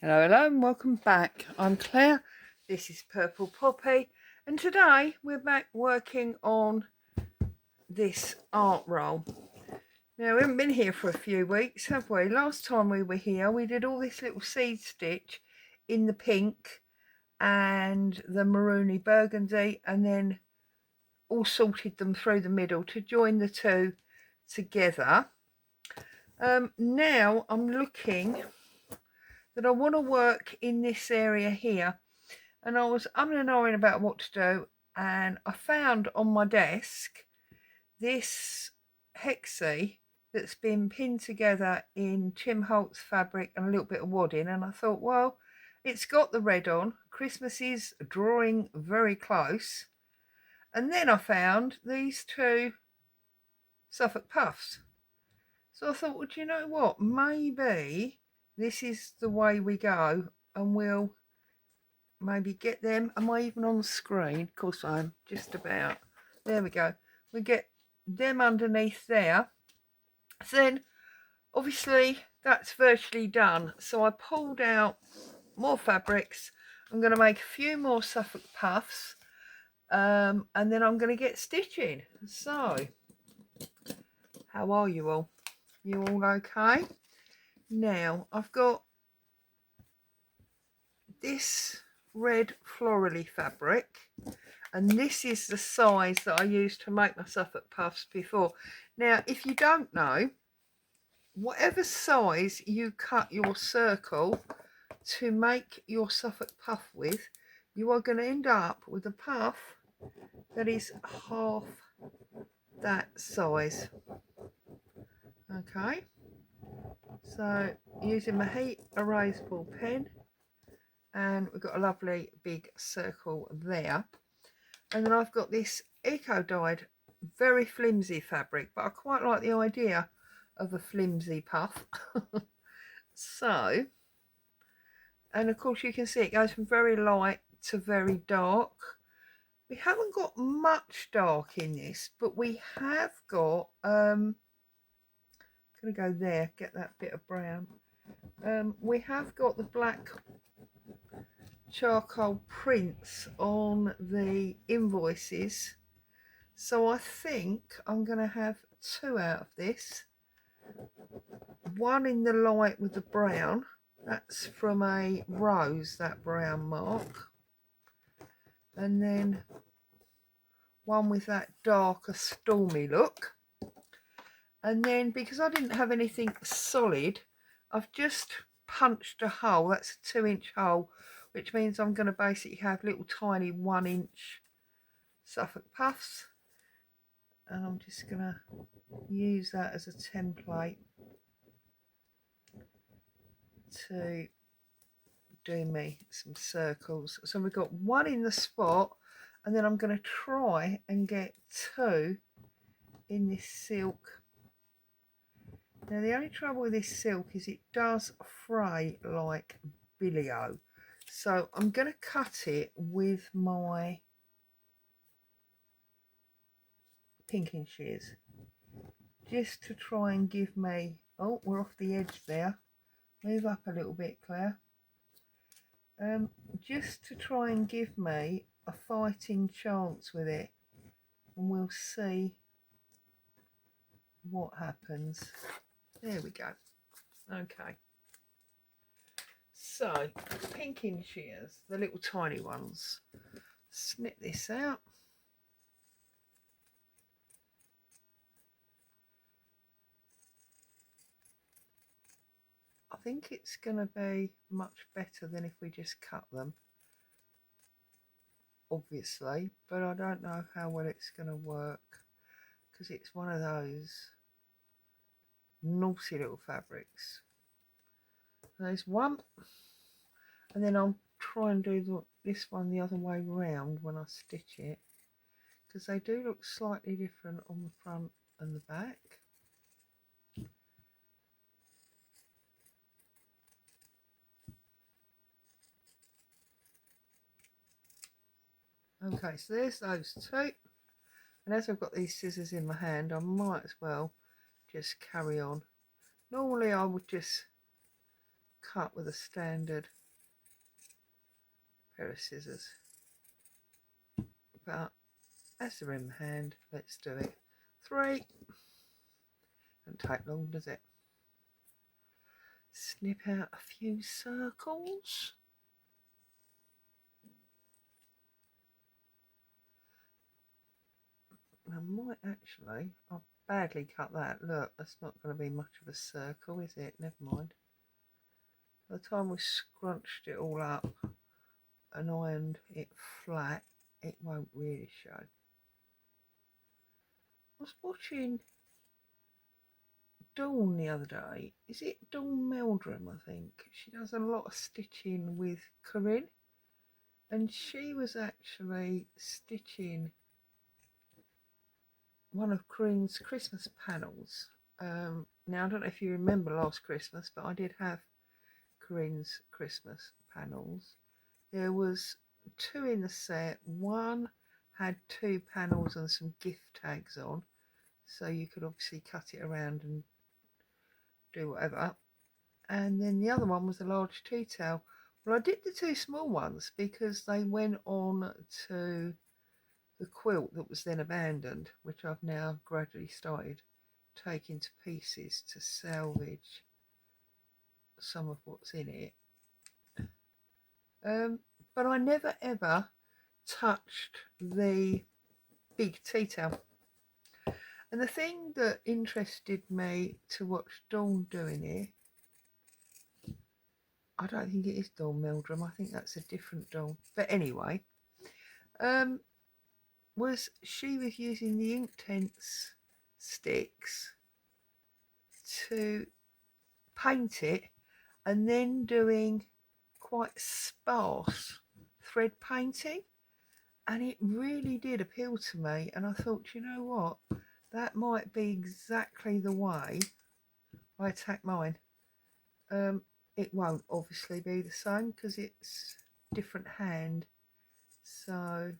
Hello, hello, and welcome back. I'm Claire. This is Purple Poppy, and today we're back working on this art roll. Now, we haven't been here for a few weeks, have we? Last time we were here, we did all this little seed stitch in the pink and the maroony burgundy, and then all sorted them through the middle to join the two together. Now I'm looking that I want to work in this area here, and I was umming and ahhing about what to do, and I found on my desk this hexie that's been pinned together in Tim Holtz fabric and a little bit of wadding, and I thought, well, it's got the red on, Christmas is drawing very close. And then I found these two Suffolk puffs, so I thought, well, do you know what, maybe this is the way we go, and we'll maybe get them. Am I even on the screen? Of course I am, just about. There we go. We get them underneath there. So then obviously that's virtually done, so I pulled out more fabrics. I'm going to make a few more Suffolk puffs, and then I'm going to get stitching. So how are you all? You all okay? Now I've got this red florally fabric, and this is the size that I used to make my Suffolk puffs before. Now, if you don't know, whatever size you cut your circle to make your Suffolk puff with, you are going to end up with a puff that is half that size. Okay, so using my heat erasable pen, and we've got a lovely big circle there. And then I've got this eco dyed very flimsy fabric, but I quite like the idea of a flimsy puff. So, and of course you can see it goes from very light to very dark. We haven't got much dark in this, but we have got gonna go there, get that bit of brown. We have got the black charcoal prints on the invoices, so I think I'm going to have two out of this. One in the light with the brown, that's from a rose, that brown mark, and then one with that darker stormy look. And then because I didn't have anything solid, I've just punched a hole. That's a 2-inch hole, which means I'm going to basically have little tiny 1-inch Suffolk puffs, and I'm just going to use that as a template to do me some circles. So we've got one in the spot, and then I'm going to try and get two in this silk. Now the only trouble with this silk is it does fray like billy-o, so I'm going to cut it with my pinking shears just to try and give me, oh, we're off the edge there, move up a little bit, Claire, just to try and give me a fighting chance with it, and we'll see what happens. There we go. Okay, so pinking shears, the little tiny ones, snip this out. I think it's going to be much better than if we just cut them, obviously, but I don't know how well it's going to work because it's one of those naughty little fabrics. There's one, and then I'll try and do this one the other way round when I stitch it, because they do look slightly different on the front and the back. Okay, so there's those two, and as I've got these scissors in my hand, I might as well just carry on. Normally I would just cut with a standard pair of scissors. But as they're in the hand, let's do it. 3. Don't take long, does it? Snip out a few circles. I might actually, I'll badly cut that. Look, that's not going to be much of a circle, is it? Never mind. By the time we scrunched it all up and ironed it flat, it won't really show. I was watching Dawn the other day. Is it Dawn Meldrum, I think? She does a lot of stitching with Corinne. And she was actually stitching one of Corinne's Christmas panels. Now, I don't know if you remember last Christmas, but I did have Corinne's Christmas panels. There was 2 in the set. One had 2 panels and some gift tags on, so you could obviously cut it around and do whatever. And then the other one was a large tea towel. Well, I did the 2 small ones because they went on to the quilt that was then abandoned, which I've now gradually started taking to pieces to salvage some of what's in it. But I never ever touched the big tea towel. And the thing that interested me to watch Dawn doing it, I don't think it is Dawn Meldrum, I think that's a different Dawn. But anyway, was she was using the Inktense sticks to paint it and then doing quite sparse thread painting, and it really did appeal to me. And I thought, you know what, that might be exactly the way I attack mine. It won't obviously be the same because it's different hand, so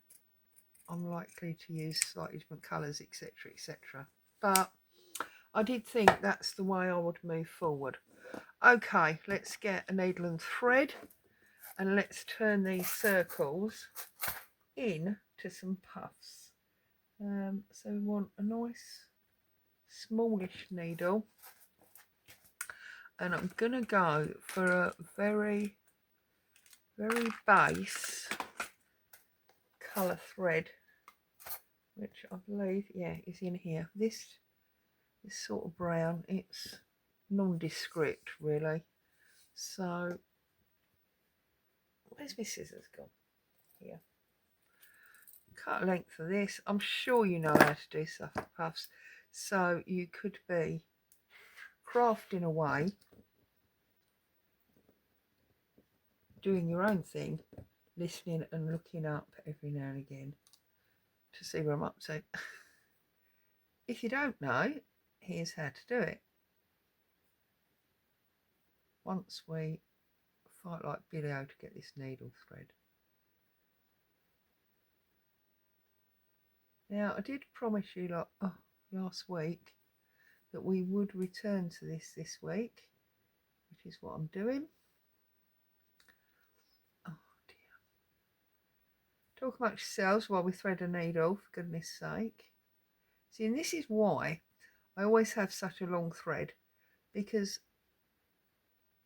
I'm likely to use slightly different colours, etc, etc. But I did think that's the way I would move forward. Okay, let's get a needle and thread and let's turn these circles in to some puffs. So we want a nice smallish needle, and I'm going to go for a very base colour thread, which I believe, yeah, is in here. This is sort of brown. It's nondescript really. So where's my scissors gone? Here. Cut a length of this. I'm sure you know how to do Suffolk puffs, so you could be crafting away, doing your own thing, listening and looking up every now and again to see where I'm up to. If you don't know, here's how to do it. Once we fight like Billy O to get this needle thread. Now, I did promise you last week that we would return to this week, which is what I'm doing. Oh dear. Talk amongst yourselves while we thread a needle, for goodness sake. See, and this is why I always have such a long thread, because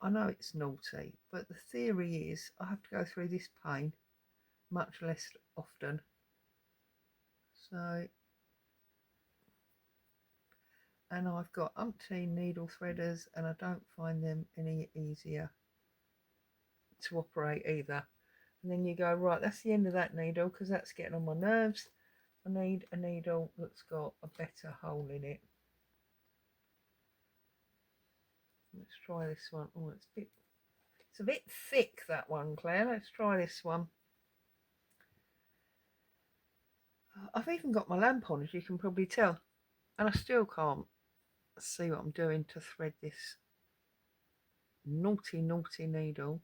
I know it's naughty, but the theory is I have to go through this pain much less often. So, and I've got umpteen needle threaders and I don't find them any easier to operate either. And then you go, right, that's the end of that needle because that's getting on my nerves. I need a needle that's got a better hole in it. Let's try this one. Oh, it's a bit thick, that one, Claire. Let's try this one. I've even got my lamp on, as you can probably tell, and I still can't see what I'm doing to thread this naughty needle.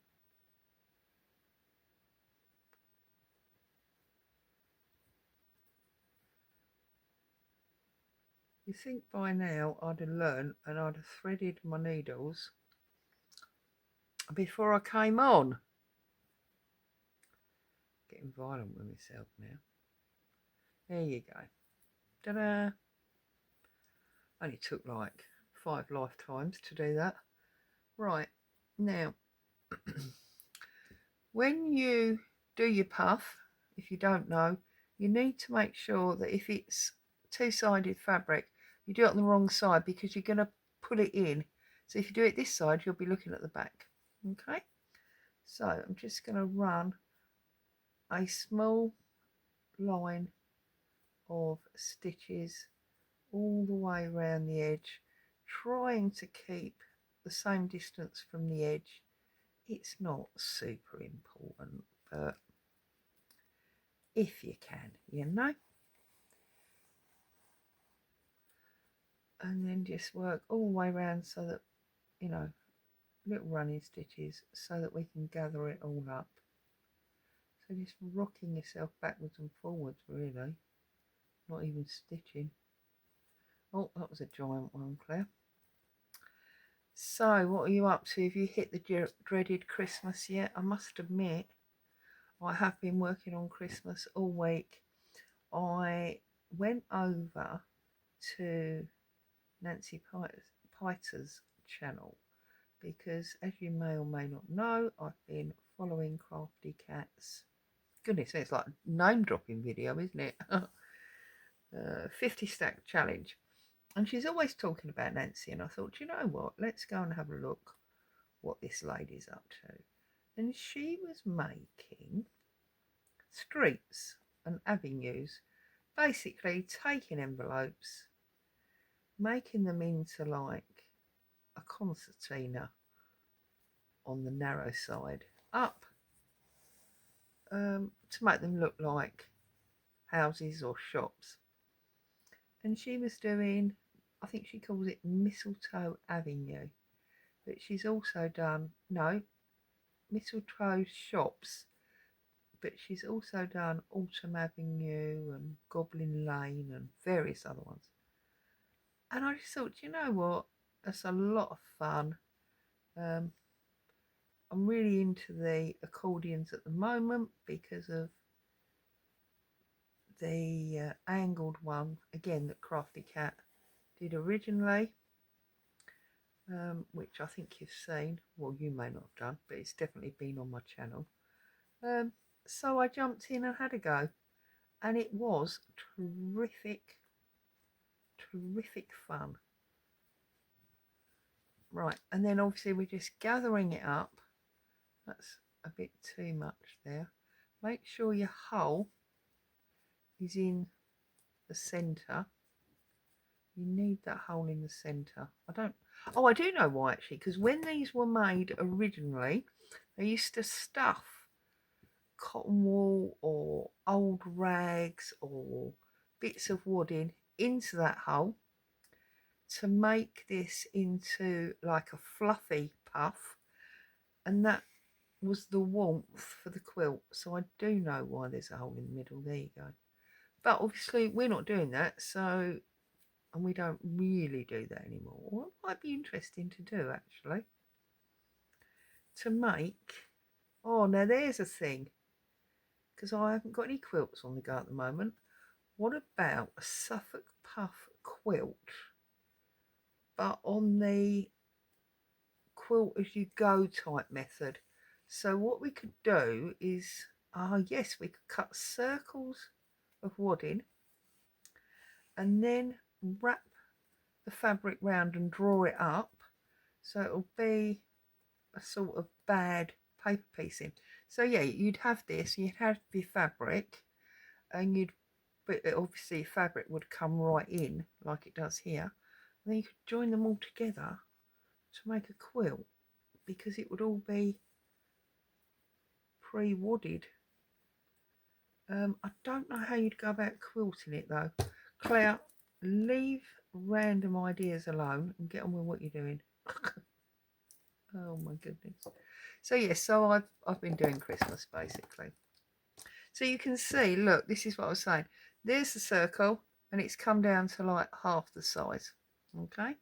You think by now I'd have learned and I'd have threaded my needles before I came on. Getting violent with myself now. There you go. Ta-da! Only took like 5 lifetimes to do that. Right, now, when you do your puff, if you don't know, you need to make sure that if it's two-sided fabric, you do it on the wrong side because you're going to put it in. So if you do it this side, you'll be looking at the back. Okay, so I'm just going to run a small line of stitches all the way around the edge, trying to keep the same distance from the edge. It's not super important, but if you can, you know. And then just work all the way around so that, you know, little running stitches so that we can gather it all up. So just rocking yourself backwards and forwards, really, not even stitching. Oh, that was a giant one, Claire. So what are you up to? Have you hit the dreaded Christmas yet? I must admit, I have been working on Christmas all week. I went over to Nancy Piter's channel because, as you may or may not know, I've been following Crafty Cats. Goodness, it's like a name dropping video, isn't it? 50 stack challenge. And she's always talking about Nancy, and I thought, you know what, let's go and have a look what this lady's up to. And she was making streets and avenues, basically taking envelopes, making them into like a concertina on the narrow side up, to make them look like houses or shops. And she was doing, I think she calls it Mistletoe Avenue, but she's also done, no, Mistletoe Shops, but she's also done Autumn Avenue and Goblin Lane and various other ones. And I just thought, you know what, that's a lot of fun. I'm really into the accordions at the moment because of the angled one, again, that Crafty Cat did originally, which I think you've seen. Well, you may not have done, but it's definitely been on my channel. So I jumped in and had a go, and it was terrific fun. Right, and then obviously we're just gathering it up. That's a bit too much there. Make sure your hole is in the centre. You need that hole in the centre. I do know why, actually, because when these were made originally, they used to stuff cotton wool or old rags or bits of wood into that hole to make this into like a fluffy puff, and that was the warmth for the quilt. So I do know why there's a hole in the middle. There you go. But obviously we're not doing that, so, and we don't really do that anymore. Well, it might be interesting to do, actually, to make, oh, now there's a thing, because I haven't got any quilts on the go at the moment. What about a Suffolk puff quilt, but on the quilt as you go type method? So what we could do is, yes, we could cut circles of wood in and then wrap the fabric round and draw it up, so it'll be a sort of bad paper piecing. So yeah, you'd have this, you'd have the fabric, and but obviously fabric would come right in like it does here, and then you could join them all together to make a quilt, because it would all be pre-wadded. I don't know how you'd go about quilting it though. Claire, leave random ideas alone and get on with what you're doing. Oh my goodness. So yes, so I've been doing Christmas basically. So you can see, look, this is what I was saying. There's the circle, and it's come down to like half the size. Okay.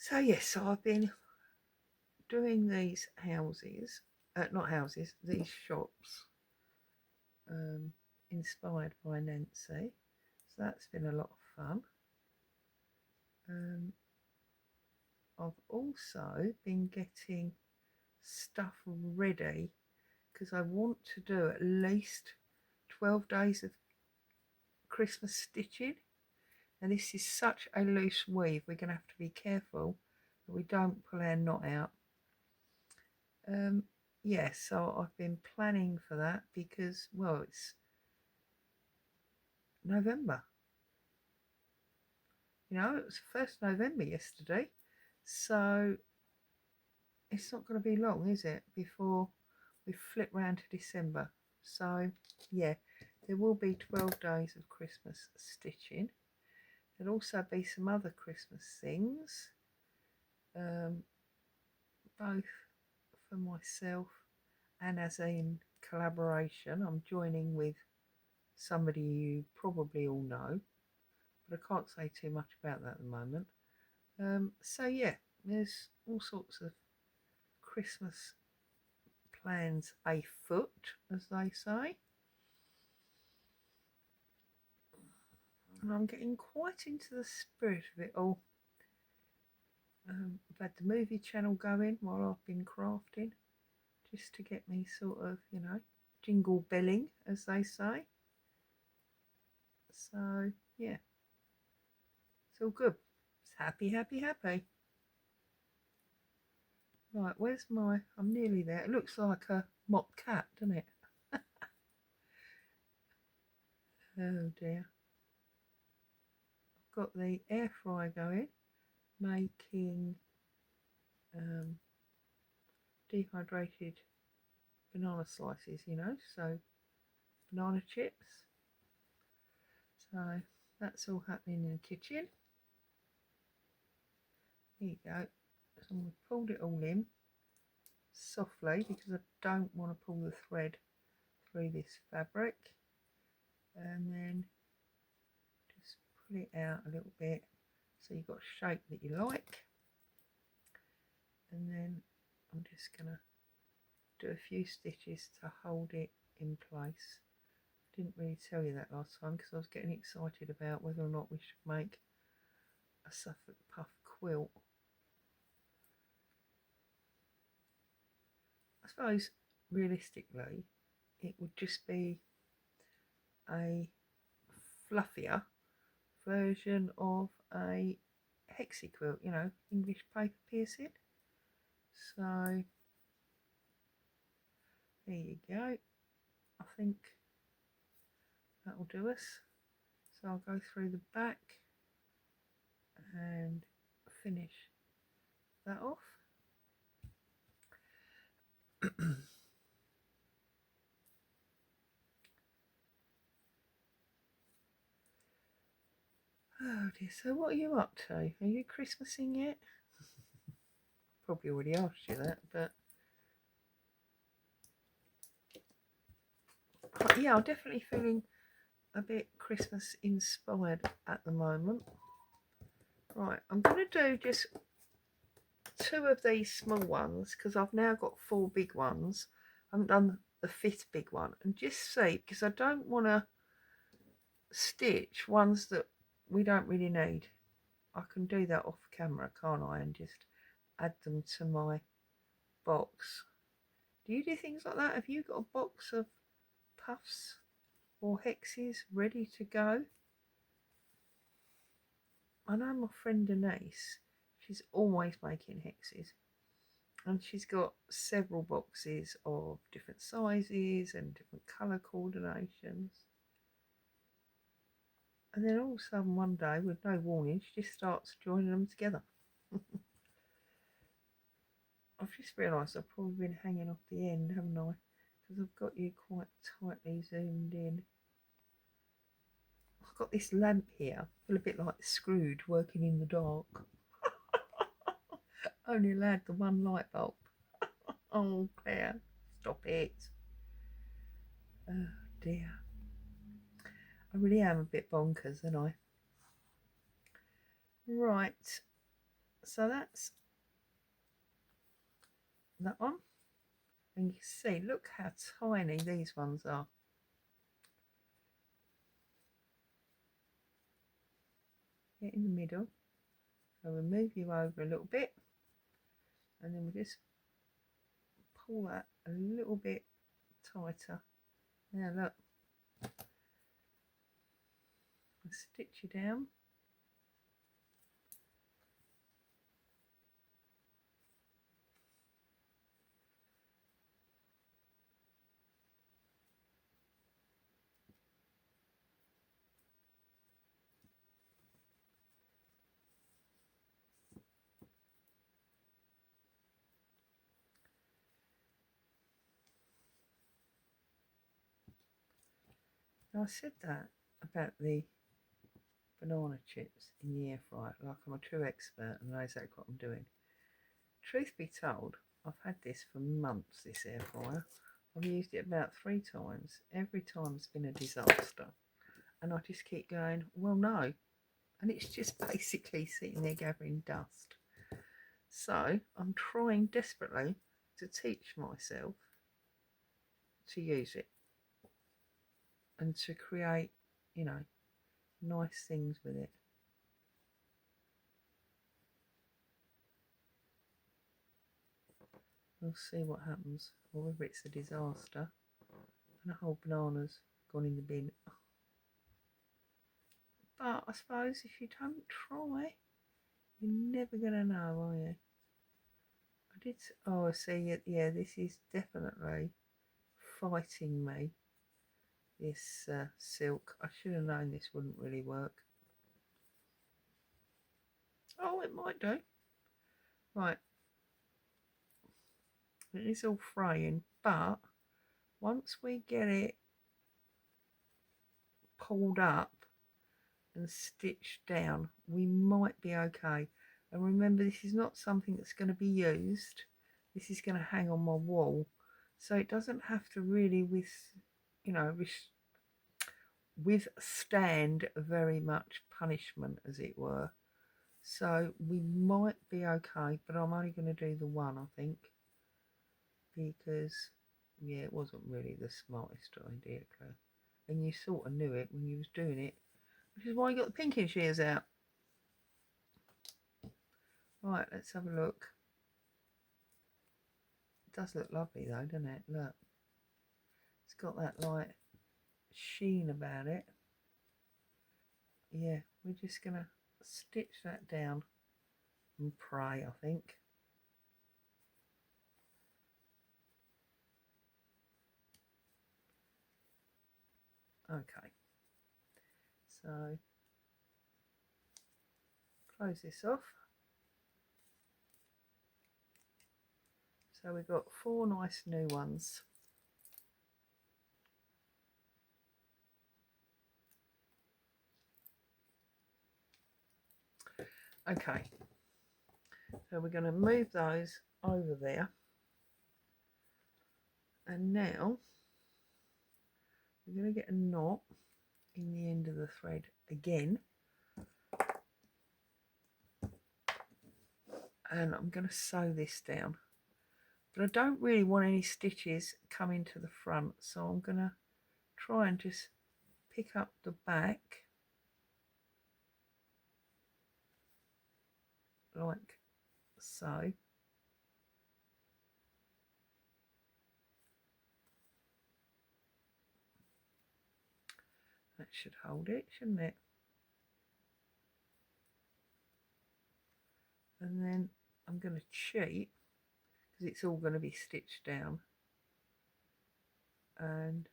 So yes, so I've been doing these houses, not houses, these shops, um, inspired by Nancy. So that's been a lot of fun. I've also been getting stuff ready because I want to do at least 12 days of Christmas stitching. And this is such a loose weave, we're going to have to be careful that we don't pull our knot out. Yeah, so I've been planning for that because, well, it's November. You know, it was 1st November yesterday. So it's not going to be long, is it, before we flip round to December. So, yeah, there will be 12 days of Christmas stitching. There'll also be some other Christmas things, both for myself and as in collaboration. I'm joining with somebody you probably all know, but I can't say too much about that at the moment. So yeah, there's all sorts of Christmas plans afoot, as they say. And I'm getting quite into the spirit of it all. I've had the movie channel going while I've been crafting, just to get me sort of, you know, jingle belling, as they say. So yeah, it's all good. It's happy, happy, happy. Right, where's my... I'm nearly there. It looks like a mop cat, doesn't it? Oh dear. I've got the air fryer going, making dehydrated banana slices, you know, so banana chips. So that's all happening in the kitchen. Here you go. So we've pulled it all in softly because I don't want to pull the thread through this fabric, and then just pull it out a little bit so you've got a shape that you like. And then I'm just gonna do a few stitches to hold it in place. I didn't really tell you that last time because I was getting excited about whether or not we should make a Suffolk puff quilt. I suppose realistically it would just be a fluffier version of a hexi quilt, you know, English paper piercing. So there you go. I think that will do us. So I'll go through the back and finish that off. Oh dear, so what are you up to? Are you Christmasing yet? Probably already asked you that, but yeah, I'm definitely feeling a bit Christmas inspired at the moment. Right, I'm going to do just 2 of these small ones because I've now got 4 big ones. I haven't done the 5th big one, and just see, because I don't want to stitch ones that we don't really need. I can do that off camera, can't I, and just add them to my box. Do you do things like that? Have you got a box of puffs or hexes ready to go? I know my friend Denise, she's always making hexes, and she's got several boxes of different sizes and different colour coordinations. And then all of a sudden one day, with no warning, she just starts joining them together. I've just realised I've probably been hanging off the end, haven't I? Because I've got you quite tightly zoomed in. I've got this lamp here. I feel a bit like Scrooge working in the dark. Only allowed the one light bulb. Oh, Claire, stop it. Oh dear. I really am a bit bonkers, aren't I? Right. So that's that one. And you can see, look how tiny these ones are. Get in the middle. So we'll move you over a little bit. And then we just pull that a little bit tighter. Now look. And stitch you down. Now I said that about the banana chips in the air fryer, like I'm a true expert and know exactly what I'm doing. Truth be told, I've had this for months, this air fryer. I've used it about 3 times. Every time it's been a disaster. And I just keep going, well, no. And it's just basically sitting there gathering dust. So I'm trying desperately to teach myself to use it and to create, you know, nice things with it. We'll see what happens, or whether it's a disaster and the whole banana's gone in the bin. But I suppose if you don't try, you're never going to know, are you? I did, oh, I see, yeah, this is definitely fighting me, this silk. I should have known this wouldn't really work. Oh, it might do. Right. It is all fraying, but once we get it pulled up and stitched down, we might be okay. And remember, this is not something that's going to be used. This is going to hang on my wall, so it doesn't have to really withstand very much punishment, as it were. So we might be okay, but I'm only going to do the one, I think, because yeah, it wasn't really the smartest idea, Claire. And you sort of knew it when you was doing it, which is why you got the pinking shears out. Right, let's have a look. It does look lovely though, doesn't it? Look, it's got that light sheen about it. Yeah, we're just gonna stitch that down and pray, I think. Okay, so close this off. So we've got 4 nice new ones. Okay, so we're going to move those over there, and now we're going to get a knot in the end of the thread again, and I'm going to sew this down, but I don't really want any stitches coming to the front, so I'm going to try and just pick up the back like so. That should hold it, shouldn't it? And then I'm going to cheat, because it's all going to be stitched down, and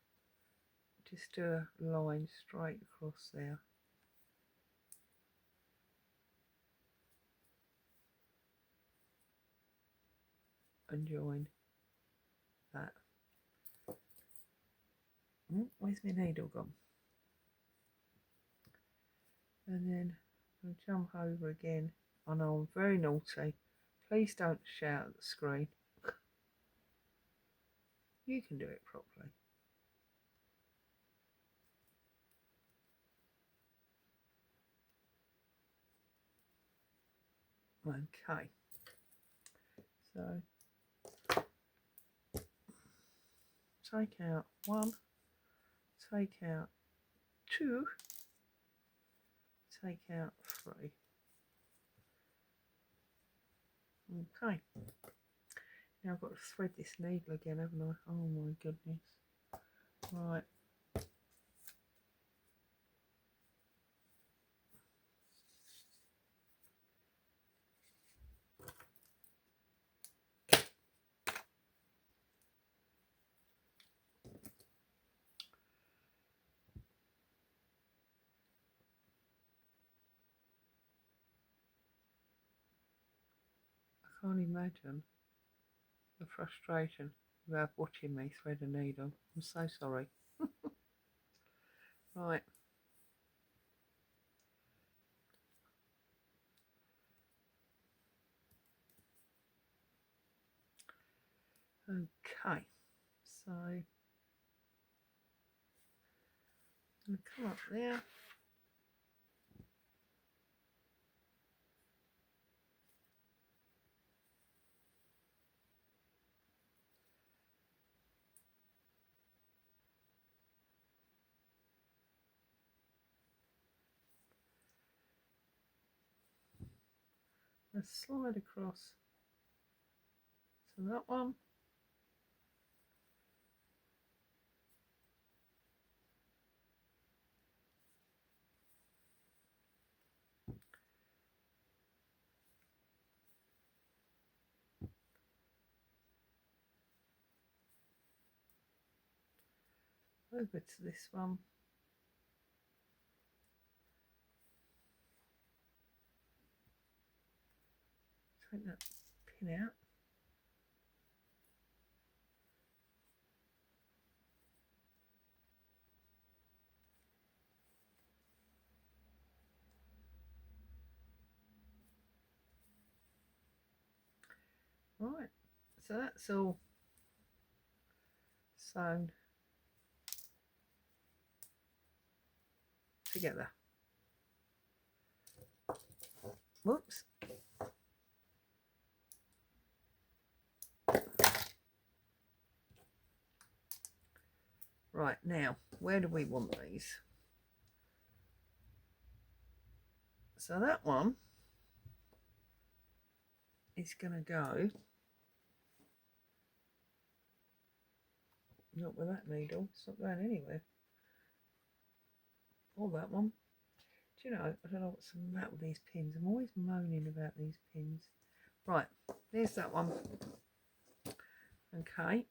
just do a line straight across there. And join that. Where's my needle gone? And then I'll jump over again. I know I'm very naughty. Please don't shout at the screen. You can do it properly. Okay, so take out 1, take out 2, take out 3. Okay, now I've got to thread this needle again, haven't I? Oh my goodness. Right. I can't imagine the frustration you have watching me thread a needle. I'm so sorry. Right. Okay. So I'm going to come up there. Let's slide across to that one. Over to this one. Take that pin out. Right, so that's all sewn together. Whoops. Right, now, where do we want these? So that one is going to go, not with that needle, it's not going anywhere. Or that one. Do you know, I don't know what's the matter with these pins. I'm always moaning about these pins. Right, there's that one. Okay.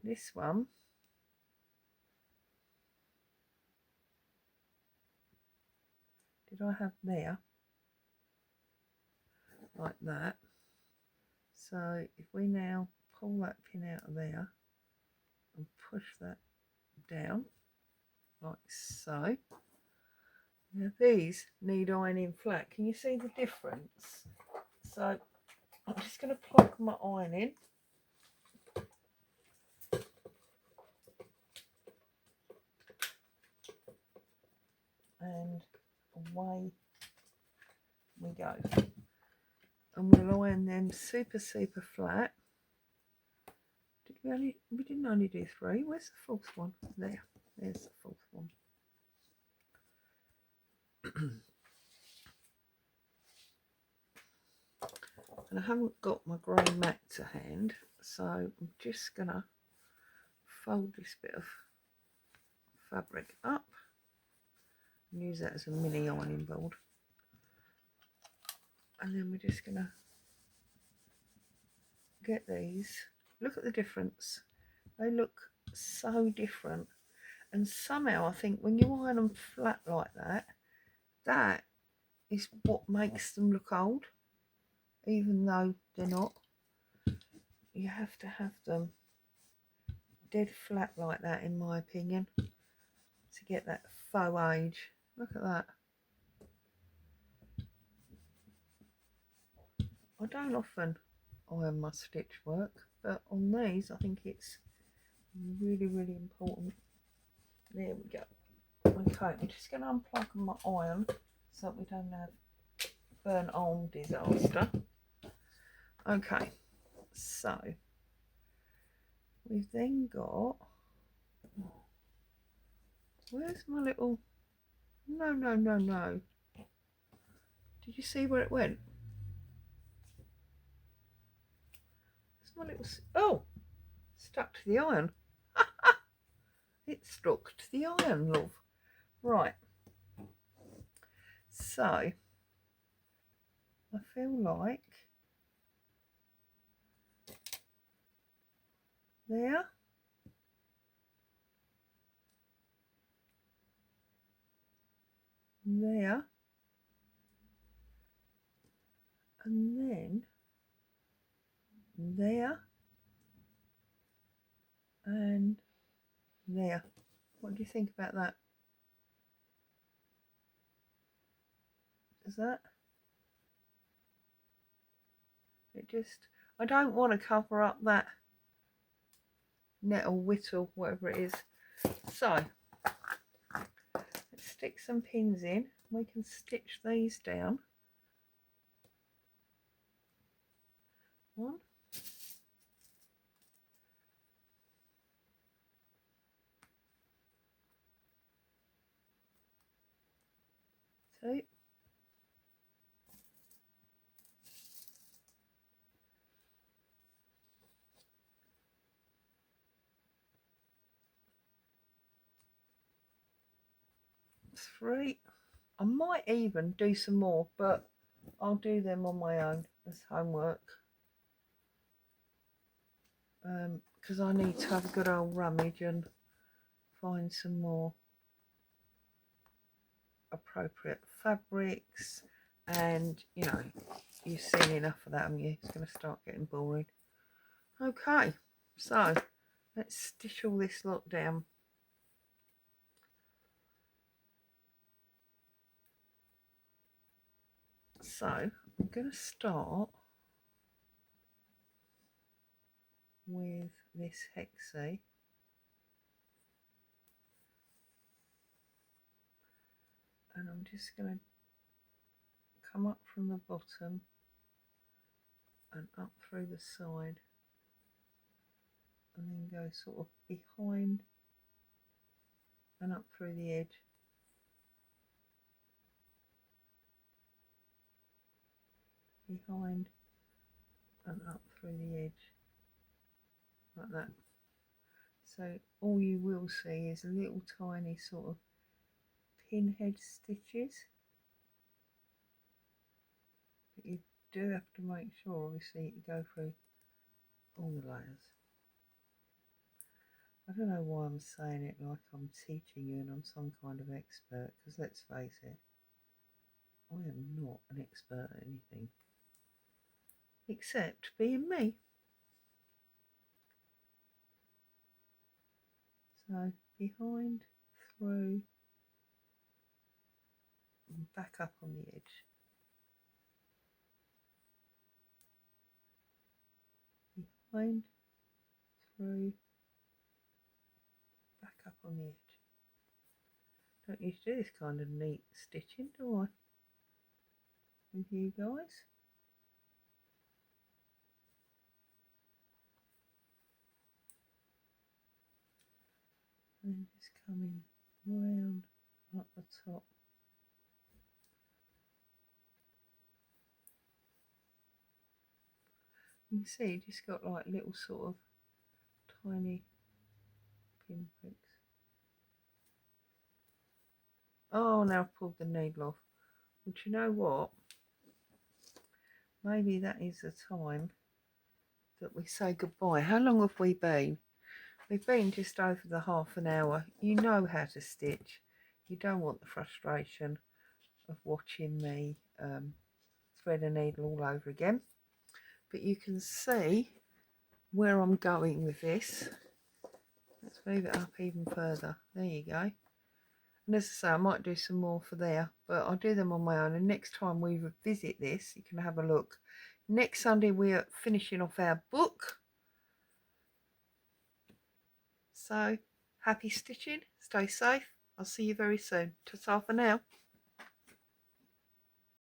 This one. Did I have there? Like that. So if we now pull that pin out of there and push that down like so. Now these need ironing flat. Can you see the difference? So I'm just going to plug my iron in. And away we go. And we'll iron them super flat. We didn't only do 3. Where's the fourth one? There's the fourth one. And I haven't got my grey mat to hand, so I'm just gonna fold this bit of fabric up and use that as a mini ironing board. And then we're just gonna get these. Look at the difference. They look so different. And somehow I think when you iron them flat like that, that is what makes them look old, even though they're not. You have to have them dead flat like that, in my opinion, to get that faux age. Look at that. I don't often iron my stitch work, but on these I think it's really important. There we go. Okay, I'm just going to unplug my iron so that we don't have burnt arm disaster. Okay, so we've then got, where's my little, no. Did you see where it went? It's my little, oh, stuck to the iron. It stuck to the iron, love. Right. So, I feel like there, there, and then there, and there. What do you think about that? Does that? It just, I don't want to cover up that nettle, whittle, whatever it is. So, let's stick some pins in. We can stitch these down. One. Two. 3. I might even do some more, but I'll do them on my own as homework. Because I need to have a good old rummage and find some more appropriate fabrics. And, you know, you've seen enough of that, haven't you? It's going to start getting boring. Okay, so let's stitch all this lot down. So I'm going to start with this hexie, and I'm just going to come up from the bottom and up through the side, and then go sort of behind and up through the edge. Behind and up through the edge, like that. So all you will see is little tiny sort of pinhead stitches, but you do have to make sure, obviously, you go through all the layers. I don't know why I'm saying it like I'm teaching you and I'm some kind of expert, because let's face it, I am not an expert at anything except being me. So behind, through, and back up on the edge. Behind, through, back up on the edge. Don't used to do this kind of neat stitching, do I? With you guys. And then just coming round up the top. You can see you just got like little sort of tiny pinpricks. Oh, now I've pulled the needle off. But you know what? Maybe that is the time that we say goodbye. How long have we been? We've been just over the half an hour. You know how to stitch. You don't want the frustration of watching me thread a needle all over again. But you can see where I'm going with this. Let's move it up even further. There you go. And as I say, I might do some more for there, but I'll do them on my own. And next time we revisit this, you can have a look. Next Sunday, we are finishing off our book. So, happy stitching. Stay safe. I'll see you very soon. Ta-ta for now.